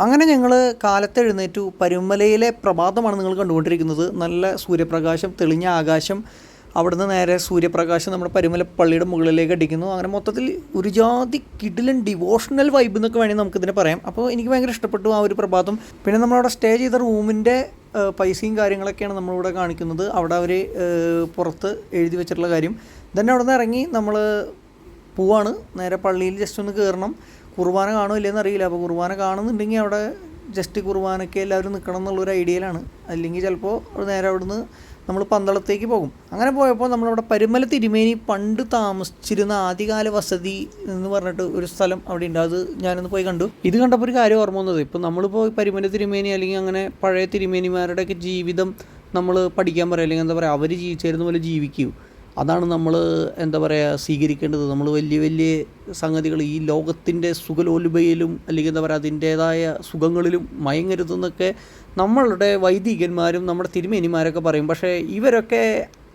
അങ്ങനെ ഞങ്ങൾ കാലത്ത് എഴുന്നേറ്റു. പരുമലയിലെ പ്രഭാതമാണ് നിങ്ങൾ കണ്ടുകൊണ്ടിരിക്കുന്നത്. നല്ല സൂര്യപ്രകാശം, തെളിഞ്ഞ ആകാശം. അവിടുന്ന് നേരെ സൂര്യപ്രകാശം നമ്മുടെ പരുമല പള്ളിയുടെ മുകളിലേക്ക് അടിക്കുന്നു. അങ്ങനെ മൊത്തത്തിൽ ഒരു ജാതി കിടിലൻ ഡിവോഷണൽ വൈബ് എന്നൊക്കെ വേണമെങ്കിൽ നമുക്കിതിനെ പറയാം. അപ്പോൾ എനിക്ക് ഭയങ്കര ഇഷ്ടപ്പെട്ടു ആ ഒരു പ്രഭാതം. പിന്നെ നമ്മളവിടെ സ്റ്റേ ചെയ്ത റൂമിൻ്റെ പൈസയും കാര്യങ്ങളൊക്കെയാണ് നമ്മളിവിടെ കാണിക്കുന്നത്. അവിടെ അവർ പുറത്ത് എഴുതി വെച്ചിട്ടുള്ള കാര്യം. തന്നെ അവിടെ നിന്ന് ഇറങ്ങി നമ്മൾ പോവാണ്. നേരെ പള്ളിയിൽ ജസ്റ്റ് ഒന്ന് കയറണം. കുർബാന കാണുമില്ലെന്ന് അറിയില്ല. അപ്പോൾ കുർബാന കാണുന്നുണ്ടെങ്കിൽ അവിടെ ജസ്റ്റ് കുർബാനയ്ക്ക് എല്ലാവരും നിൽക്കണം എന്നുള്ളൊരു ഐഡിയയിലാണ്. അല്ലെങ്കിൽ ചിലപ്പോൾ നേരെ അവിടുന്ന് നമ്മൾ പന്തളത്തേക്ക് പോകും. അങ്ങനെ പോയപ്പോൾ നമ്മളവിടെ പരുമല തിരുമേനി പണ്ട് താമസിച്ചിരുന്ന ആദ്യകാല വസതി എന്ന് പറഞ്ഞിട്ട് ഒരു സ്ഥലം അവിടെ ഉണ്ട്. അത് ഞാനൊന്ന് പോയി കണ്ടു. ഇത് കണ്ടപ്പോൾ ഒരു കാര്യം ഓർമ്മ വന്നത്, ഇപ്പോൾ നമ്മളിപ്പോൾ പരുമല തിരുമേനി അല്ലെങ്കിൽ അങ്ങനെ പഴയ തിരുമേനിമാരുടെയൊക്കെ ജീവിതം നമ്മൾ പഠിക്കാൻ പറയാം, അല്ലെങ്കിൽ എന്താ പറയുക, അവർ ജീവിച്ചിരുന്ന പോലെ ജീവിക്കൂ. അതാണ് നമ്മൾ എന്താ പറയുക സ്വീകരിക്കേണ്ടത്. നമ്മൾ വലിയ വലിയ സംഗതികൾ ഈ ലോകത്തിൻ്റെ സുഖലോലുപയിലും അല്ലെങ്കിൽ എന്താ പറയുക അതിൻ്റേതായ സുഖങ്ങളിലും മയങ്ങരുതെന്നൊക്കെ നമ്മളുടെ വൈദികന്മാരും നമ്മുടെ തിരുമേനിമാരൊക്കെ പറയും. പക്ഷേ ഇവരൊക്കെ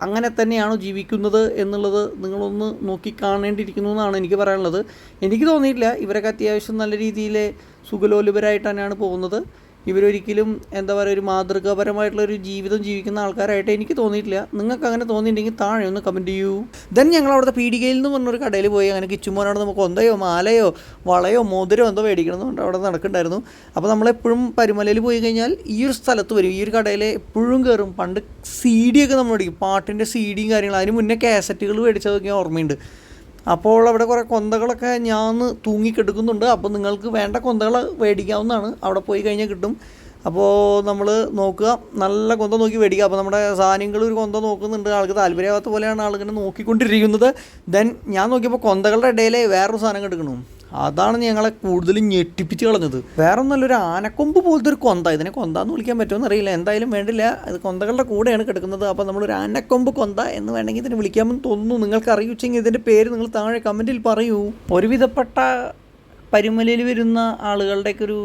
അങ്ങനെ തന്നെയാണോ ജീവിക്കുന്നത് എന്നുള്ളത് നിങ്ങളൊന്ന് നോക്കിക്കാണേണ്ടിയിരിക്കുന്നു എന്നാണ് എനിക്ക് പറയാനുള്ളത്. എനിക്ക് തോന്നിയിട്ടില്ല ഇവരൊക്കെ അത്യാവശ്യം നല്ല രീതിയിൽ സുഖലോലുപരായിട്ട് തന്നെയാണ് പോകുന്നത്. ഇവരൊരിക്കലും എന്താ പറയുക ഒരു മാതൃകാപരമായിട്ടുള്ളൊരു ജീവിതം ജീവിക്കുന്ന ആൾക്കാരായിട്ട് എനിക്ക് തോന്നിയിട്ടില്ല. നിങ്ങൾക്ക് അങ്ങനെ തോന്നിയിട്ടുണ്ടെങ്കിൽ താഴെ ഒന്ന് കമൻറ്റ് ചെയ്യൂ. ദെൻ ഞങ്ങൾ അവിടുത്തെ പീടികയിൽ നിന്ന് പറഞ്ഞൊരു കടയിൽ പോയി. അങ്ങനെ കിച്ചുമോനോട് നമുക്ക് കൊന്തയോ മാലയോ വളയോ മോതിരോ എന്തോ മേടിക്കണം എന്നുകൊണ്ട് അവിടെ നടക്കുന്നുണ്ടായിരുന്നു. അപ്പോൾ നമ്മളെപ്പോഴും പരുമലയിൽ പോയി കഴിഞ്ഞാൽ ഈ ഒരു സ്ഥലത്ത് വരും, ഈ ഒരു കടയിൽ എപ്പോഴും കയറും. പണ്ട് CD ഒക്കെ നമ്മൾ മേടിക്കും, പാട്ടിൻ്റെ CDയും കാര്യങ്ങളും. അതിന് മുന്നേ കാസറ്റുകൾ മേടിച്ചതൊക്കെ ഓർമ്മയുണ്ട്. അപ്പോൾ അവിടെ കുറേ കൊന്തകളൊക്കെ ഞാൻ തൂങ്ങിക്കെടുക്കുന്നുണ്ട്. അപ്പോൾ നിങ്ങൾക്ക് വേണ്ട കൊന്തകൾ മേടിക്കാവുന്നതാണ്, അവിടെ പോയി കഴിഞ്ഞാൽ കിട്ടും. അപ്പോൾ നമ്മൾ നോക്കുക, നല്ല കൊന്ത നോക്കി മേടിക്കുക. അപ്പോൾ നമ്മുടെ സാധനങ്ങൾ ഒരു കൊന്ത നോക്കുന്നുണ്ട്, ആൾക്ക് താല്പര്യമാകാത്ത പോലെയാണ് ആളിങ്ങനെ നോക്കിക്കൊണ്ടിരിക്കുന്നത്. ദെൻ ഞാൻ നോക്കിയപ്പോൾ കൊന്തകളുടെ ഇടയിൽ വേറൊരു സാധനം എടുക്കണം. അതാണ് ഞങ്ങളെ കൂടുതൽ ഞെട്ടിപ്പിച്ച് കളഞ്ഞത്. വേറെ ഒന്നല്ലൊരു ആനക്കൊമ്പ് പോലത്തെ ഒരു കൊന്ത. ഇതിനെ കൊന്താന്ന് വിളിക്കാൻ പറ്റുമെന്ന് അറിയില്ല, എന്തായാലും വേണ്ടില്ല, ഇത് കൊന്തകളുടെ കൂടെയാണ് കിടക്കുന്നത്. അപ്പോൾ നമ്മളൊരു ആനക്കൊമ്പ് കൊന്ത എന്ന് വേണമെങ്കിൽ ഇതിനെ വിളിക്കാമെന്ന് തോന്നുന്നു. നിങ്ങൾക്ക് അറിയിച്ചെങ്കിൽ ഇതിൻ്റെ പേര് നിങ്ങൾ താഴെ കമൻറ്റിൽ പറയൂ. ഒരുവിധപ്പെട്ട പരുമലയിൽ വരുന്ന ആളുകളുടെയൊക്കെ ഒരു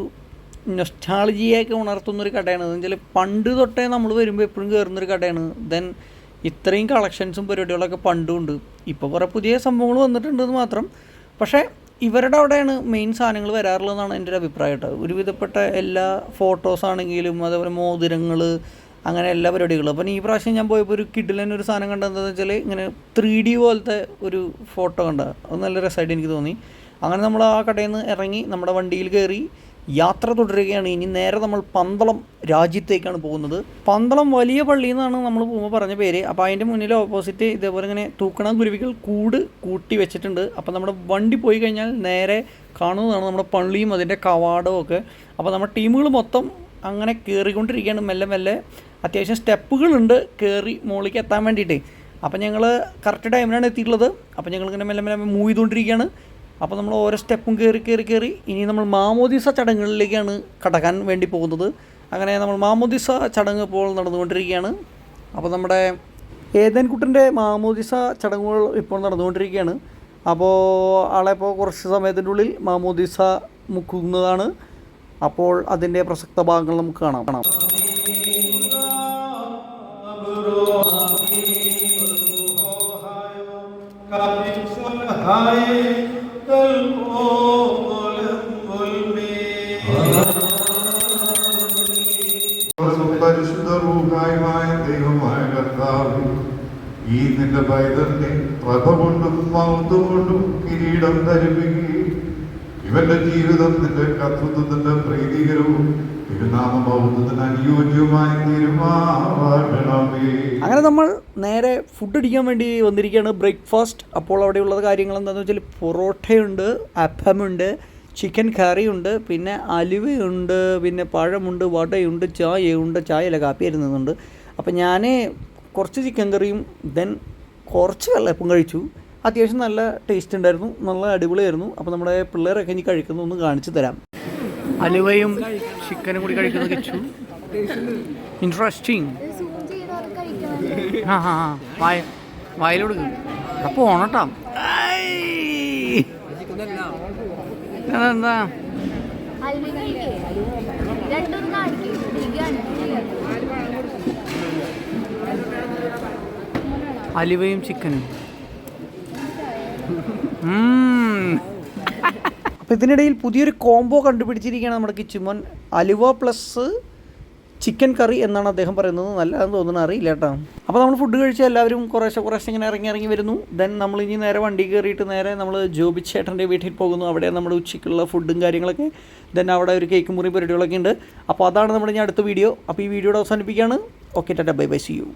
നൊസ്റ്റാൾജിയൊക്കെ ഉണർത്തുന്നൊരു കടയാണ്. എന്ന് വെച്ചാൽ പണ്ട് തൊട്ടേ നമ്മൾ വരുമ്പോൾ എപ്പോഴും കയറുന്നൊരു കടയാണ്. ദെൻ ഇത്രയും കളക്ഷൻസും പരിപാടികളൊക്കെ പണ്ടും ഉണ്ട്. ഇപ്പോൾ കുറേ പുതിയ സംഭവങ്ങൾ വന്നിട്ടുണ്ടെന്ന് മാത്രം. പക്ഷേ ഇവരുടെ അവിടെയാണ് മെയിൻ സാധനങ്ങൾ വരാറുള്ളതെന്നാണ് എൻ്റെ ഒരു അഭിപ്രായം കേട്ടോ. ഒരുവിധപ്പെട്ട എല്ലാ ഫോട്ടോസാണെങ്കിലും അതേപോലെ മോതിരങ്ങൾ, അങ്ങനെ എല്ലാ പരിപാടികളും. അപ്പം ഈ പ്രാവശ്യം ഞാൻ പോയപ്പോൾ ഒരു കിഡിലൻ ഒരു സാധനം കണ്ടതെന്ന് വെച്ചാൽ ഇങ്ങനെ 3D പോലത്തെ ഒരു ഫോട്ടോ കണ്ട, അത് നല്ല രസമായിട്ട് എനിക്ക് തോന്നി. അങ്ങനെ നമ്മൾ ആ കടയിൽ നിന്ന് ഇറങ്ങി നമ്മുടെ വണ്ടിയിൽ കയറി യാത്ര തുടരുകയാണ്. ഇനി നേരെ നമ്മൾ പന്തളം രാജ്യത്തേക്കാണ് പോകുന്നത്. പന്തളം വലിയ പള്ളി എന്നാണ് നമ്മൾ പോകുമ്പോൾ പറഞ്ഞ പേര്. അപ്പോൾ അതിൻ്റെ മുന്നിൽ ഓപ്പോസിറ്റ് ഇതേപോലെ ഇങ്ങനെ തൂക്കണ കുരുവികൾ കൂട്ടി വെച്ചിട്ടുണ്ട്. അപ്പോൾ നമ്മുടെ വണ്ടി പോയി കഴിഞ്ഞാൽ നേരെ കാണുന്നതാണ് നമ്മുടെ പള്ളിയും അതിൻ്റെ കവാടവും ഒക്കെ. അപ്പോൾ നമ്മുടെ ടീമുകൾ മൊത്തം അങ്ങനെ കയറിക്കൊണ്ടിരിക്കുകയാണ് മെല്ലെ മെല്ലെ. അത്യാവശ്യം സ്റ്റെപ്പുകളുണ്ട് കയറി മുകളിലേക്ക് എത്താൻ വേണ്ടിയിട്ട്. അപ്പോൾ ഞങ്ങൾ കറക്റ്റ് ടൈമിനാണ് എത്തിയിട്ടുള്ളത്. അപ്പോൾ ഞങ്ങളിങ്ങനെ മെല്ലെ മെല്ലെ മൂവ് ചെയ്തുകൊണ്ടിരിക്കുകയാണ്. അപ്പോൾ നമ്മൾ ഓരോ സ്റ്റെപ്പും കയറി ഇനി നമ്മൾ മാമോദിസ ചടങ്ങുകളിലേക്കാണ് കടക്കാൻ വേണ്ടി പോകുന്നത്. അങ്ങനെ നമ്മൾ മാമോദിസ ചടങ്ങ് ഇപ്പോൾ നടന്നുകൊണ്ടിരിക്കുകയാണ്. അപ്പോൾ നമ്മുടെ ഏതൻകുട്ടൻ്റെ മാമോദിസ ചടങ്ങുകൾ ഇപ്പോൾ നടന്നുകൊണ്ടിരിക്കുകയാണ്. അപ്പോൾ ആളെ ഇപ്പോൾ കുറച്ച് സമയത്തിൻ്റെ ഉള്ളിൽ മാമോദിസ മുക്കുന്നതാണ്. അപ്പോൾ അതിൻ്റെ പ്രസക്ത ഭാഗങ്ങൾ നമുക്ക് കാണാം. പരിശുദ്ധമായ ദൈവമായ കർത്താവേ, ഈ നിന്റെ പൈതലിനെ പ്രഭ കൊണ്ടും മഹത്വം കൊണ്ടും കിരീടം ധരിപ്പിക്കുകയും ഇവന്റെ ജീവിതം നിന്റെ കർത്തൃത്വത്തിന്റെ പ്രീതികരവും തിരുനാമ ബൗദ്ധത്തിന് അനുയോജ്യമായി തീരുമാനമേ. അങ്ങനെ നമ്മൾ നേരെ ഫുഡ് അടിക്കാൻ വേണ്ടി വന്നിരിക്കുകയാണ്, ബ്രേക്ക്ഫാസ്റ്റ്. അപ്പോൾ അവിടെയുള്ളത് കാര്യങ്ങൾ എന്താണെന്ന് വെച്ചാൽ പൊറോട്ടയുണ്ട്, അപ്പമുണ്ട്, ചിക്കൻ കറിയുണ്ട്, പിന്നെ അലുവയുണ്ട്, പിന്നെ പഴമുണ്ട്, വടയുണ്ട്, ചായയുണ്ട്. ചായയല്ല, കാപ്പി അരുന്നുണ്ട്. അപ്പോൾ ഞാൻ കുറച്ച് ചിക്കൻ കറിയും ദെൻ കുറച്ച് വെള്ളയപ്പം കഴിച്ചു. അത്യാവശ്യം നല്ല ടേസ്റ്റ് ഉണ്ടായിരുന്നു, നല്ല അടിപൊളിയായിരുന്നു. അപ്പോൾ നമ്മുടെ പിള്ളേരൊക്കെ ഇനി കഴിക്കുന്ന ഒന്ന് കാണിച്ചു തരാം. അലുവയും ചിക്കനും കൂടി കഴിക്കുന്ന കിച്ചു. ഇൻട്രസ്റ്റിംഗ്. വായിലോട് അപ്പോൾ ഓണട്ടാ. അതെന്താ അലുവയും ചിക്കനും. അപ്പോൾ ഇതിനിടയിൽ പുതിയൊരു കോംബോ കണ്ടുപിടിച്ചിരിക്കുകയാണ് നമ്മുടെ കിച്ചുമോൻ. അലുവ പ്ലസ് ചിക്കൻ കറി എന്നാണ് അദ്ദേഹം പറയുന്നത്. നല്ലതെന്ന് തോന്നുന്നു, അറിയില്ല കേട്ടോ. അപ്പോൾ നമ്മൾ ഫുഡ് കഴിച്ചാൽ എല്ലാവരും കുറേശ്ശെ ഇങ്ങനെ ഇറങ്ങി വരുന്നു. ദെൻ നമ്മളിനി നേരെ വണ്ടി കയറിയിട്ട് നേരെ നമ്മൾ ജോബി ചേട്ടൻ്റെ വീട്ടിൽ പോകുന്നു. അവിടെ നമ്മുടെ ഉച്ചയ്ക്കുള്ള ഫുഡും കാര്യങ്ങളൊക്കെ, ദെൻ അവിടെ ഒരു കേക്ക് മുറി പരിപാടികളൊക്കെ ഉണ്ട്. അപ്പോൾ അതാണ് നമ്മുടെ അടുത്ത വീഡിയോ. അപ്പോൾ ഈ വീഡിയോയുടെ അവസാനിപ്പിക്കുകയാണ്. Okay, tata, bye bye, see U.